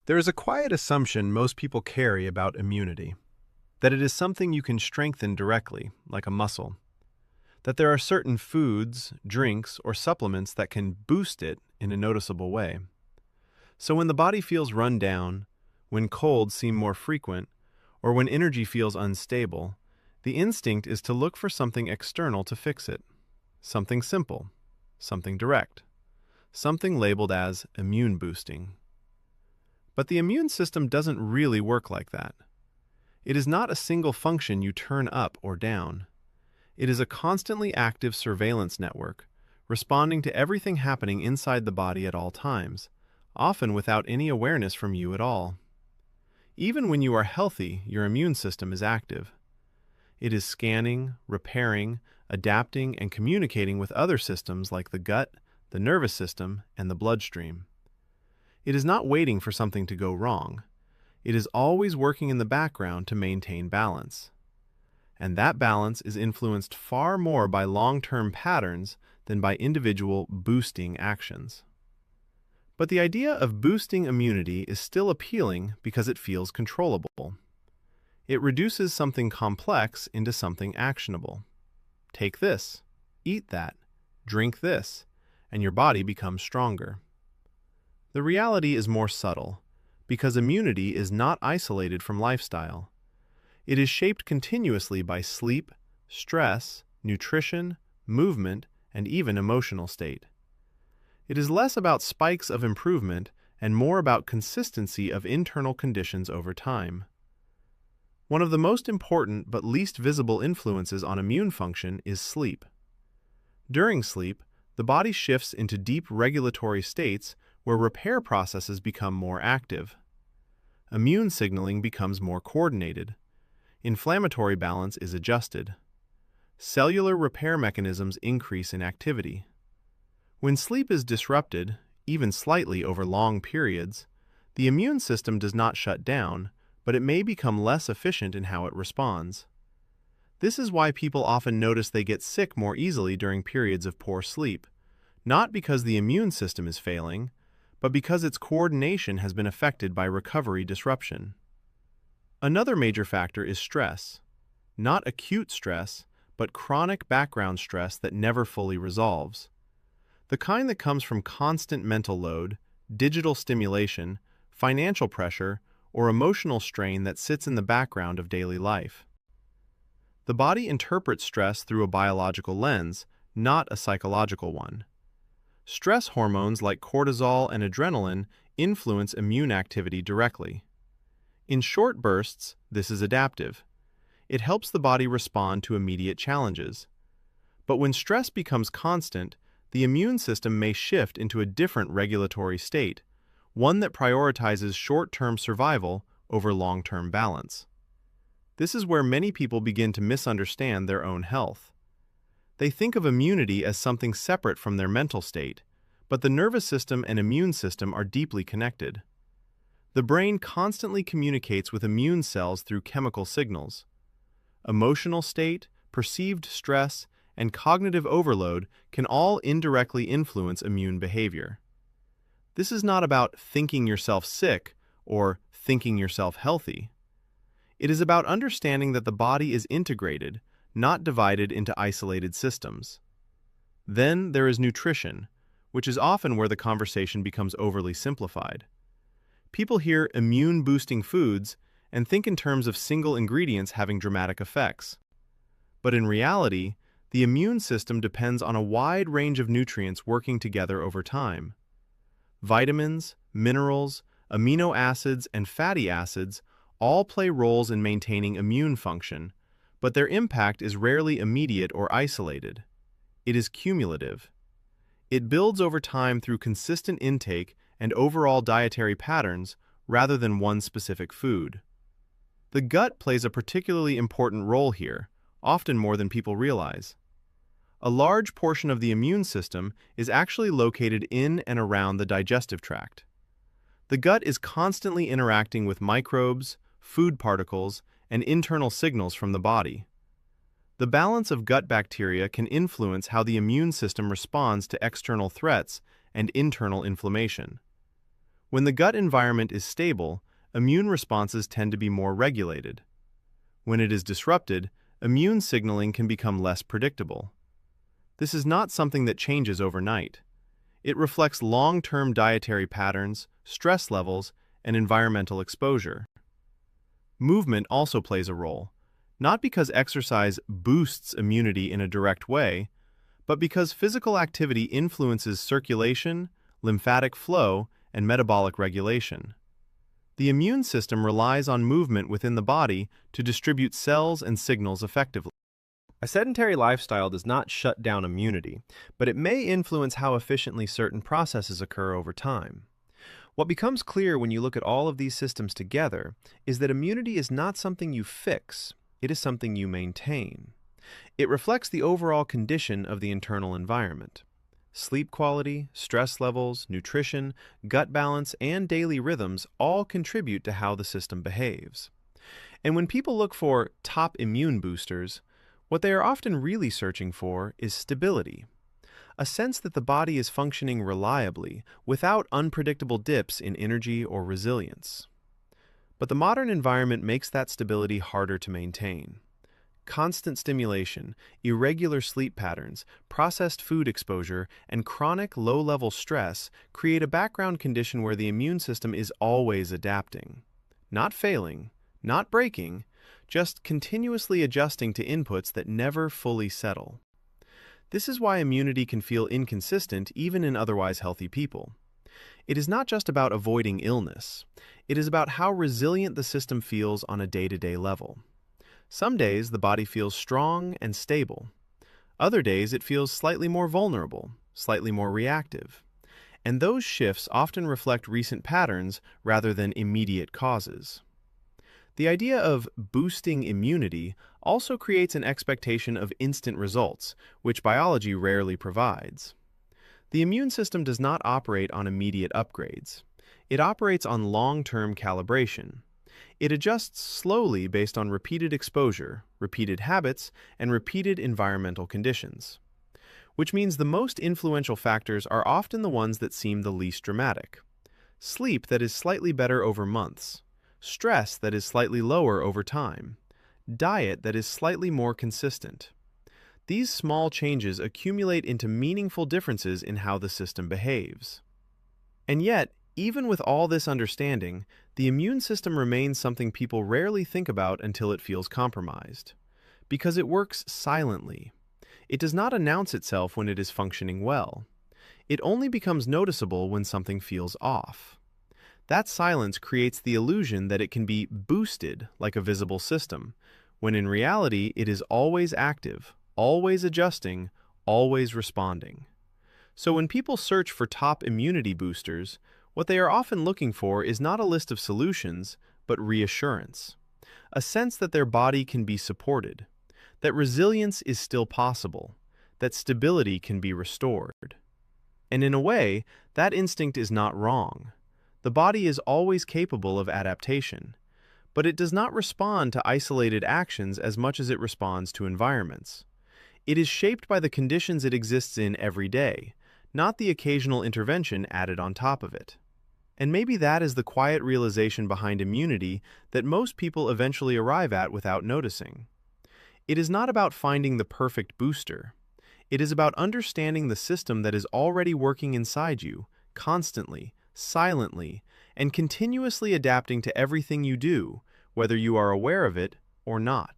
There is a quiet assumption most people carry about immunity, that it is something you can strengthen directly, like a muscle, that there are certain foods, drinks, or supplements that can boost it in a noticeable way. So when the body feels run down, when colds seem more frequent, or when energy feels unstable, the instinct is to look for something external to fix it. Something simple, something direct, something labeled as immune boosting. But the immune system doesn't really work like that. It is not a single function you turn up or down. It is a constantly active surveillance network, responding to everything happening inside the body at all times, often without any awareness from you at all. Even when you are healthy, your immune system is active. It is scanning, repairing, adapting, and communicating with other systems like the gut, the nervous system, and the bloodstream. It is not waiting for something to go wrong. It is always working in the background to maintain balance. And that balance is influenced far more by long-term patterns than by individual boosting actions. But the idea of boosting immunity is still appealing because it feels controllable. It reduces something complex into something actionable. Take this, eat that, drink this, and your body becomes stronger. The reality is more subtle, because immunity is not isolated from lifestyle. It is shaped continuously by sleep, stress, nutrition, movement, and even emotional state. It is less about spikes of improvement and more about consistency of internal conditions over time. One of the most important but least visible influences on immune function is sleep. During sleep, the body shifts into deep regulatory states where repair processes become more active. Immune signaling becomes more coordinated. Inflammatory balance is adjusted. Cellular repair mechanisms increase in activity. When sleep is disrupted, even slightly over long periods, the immune system does not shut down, but it may become less efficient in how it responds. This is why people often notice they get sick more easily during periods of poor sleep, not because the immune system is failing, but because its coordination has been affected by recovery disruption. Another major factor is stress. Not acute stress, but chronic background stress that never fully resolves. The kind that comes from constant mental load, digital stimulation, financial pressure, or emotional strain that sits in the background of daily life. The body interprets stress through a biological lens, not a psychological one. Stress hormones like cortisol and adrenaline influence immune activity directly. In short bursts, this is adaptive. It helps the body respond to immediate challenges. But when stress becomes constant, the immune system may shift into a different regulatory state, one that prioritizes short-term survival over long-term balance. This is where many people begin to misunderstand their own health. They think of immunity as something separate from their mental state, but the nervous system and immune system are deeply connected. The brain constantly communicates with immune cells through chemical signals. Emotional state, perceived stress, and cognitive overload can all indirectly influence immune behavior. This is not about thinking yourself sick or thinking yourself healthy. It is about understanding that the body is integrated, not divided into isolated systems. Then there is nutrition, which is often where the conversation becomes overly simplified. People hear immune-boosting foods and think in terms of single ingredients having dramatic effects. But in reality, the immune system depends on a wide range of nutrients working together over time. Vitamins, minerals, amino acids, and fatty acids all play roles in maintaining immune function, but their impact is rarely immediate or isolated. It is cumulative. It builds over time through consistent intake and overall dietary patterns rather than one specific food. The gut plays a particularly important role here, often more than people realize. A large portion of the immune system is actually located in and around the digestive tract. The gut is constantly interacting with microbes, food particles, and internal signals from the body. The balance of gut bacteria can influence how the immune system responds to external threats and internal inflammation. When the gut environment is stable, immune responses tend to be more regulated. When it is disrupted, immune signaling can become less predictable. This is not something that changes overnight. It reflects long-term dietary patterns, stress levels, and environmental exposure. Movement also plays a role, not because exercise boosts immunity in a direct way, but because physical activity influences circulation, lymphatic flow, and metabolic regulation. The immune system relies on movement within the body to distribute cells and signals effectively. A sedentary lifestyle does not shut down immunity, but it may influence how efficiently certain processes occur over time. What becomes clear when you look at all of these systems together is that immunity is not something you fix, it is something you maintain. It reflects the overall condition of the internal environment. Sleep quality, stress levels, nutrition, gut balance, and daily rhythms all contribute to how the system behaves. And when people look for top immune boosters, what they are often really searching for is stability, a sense that the body is functioning reliably without unpredictable dips in energy or resilience. But the modern environment makes that stability harder to maintain. Constant stimulation, irregular sleep patterns, processed food exposure, and chronic low-level stress create a background condition where the immune system is always adapting. Not failing, not breaking, just continuously adjusting to inputs that never fully settle. This is why immunity can feel inconsistent even in otherwise healthy people. It is not just about avoiding illness. It is about how resilient the system feels on a day-to-day level. Some days the body feels strong and stable. Other days it feels slightly more vulnerable, slightly more reactive. And those shifts often reflect recent patterns rather than immediate causes. The idea of boosting immunity also creates an expectation of instant results, which biology rarely provides. The immune system does not operate on immediate upgrades. It operates on long-term calibration. It adjusts slowly based on repeated exposure, repeated habits, and repeated environmental conditions. Which means the most influential factors are often the ones that seem the least dramatic. Sleep that is slightly better over months. Stress that is slightly lower over time. Diet that is slightly more consistent. These small changes accumulate into meaningful differences in how the system behaves. And yet, even with all this understanding, the immune system remains something people rarely think about until it feels compromised. Because it works silently. It does not announce itself when it is functioning well. It only becomes noticeable when something feels off. That silence creates the illusion that it can be boosted like a visible system, when in reality it is always active, always adjusting, always responding. So when people search for top immunity boosters, what they are often looking for is not a list of solutions, but reassurance. A sense that their body can be supported, that resilience is still possible, that stability can be restored. And in a way, that instinct is not wrong. The body is always capable of adaptation, but it does not respond to isolated actions as much as it responds to environments. It is shaped by the conditions it exists in every day, not the occasional intervention added on top of it. And maybe that is the quiet realization behind immunity that most people eventually arrive at without noticing. It is not about finding the perfect booster. It is about understanding the system that is already working inside you, constantly, silently, and continuously adapting to everything you do, whether you are aware of it or not.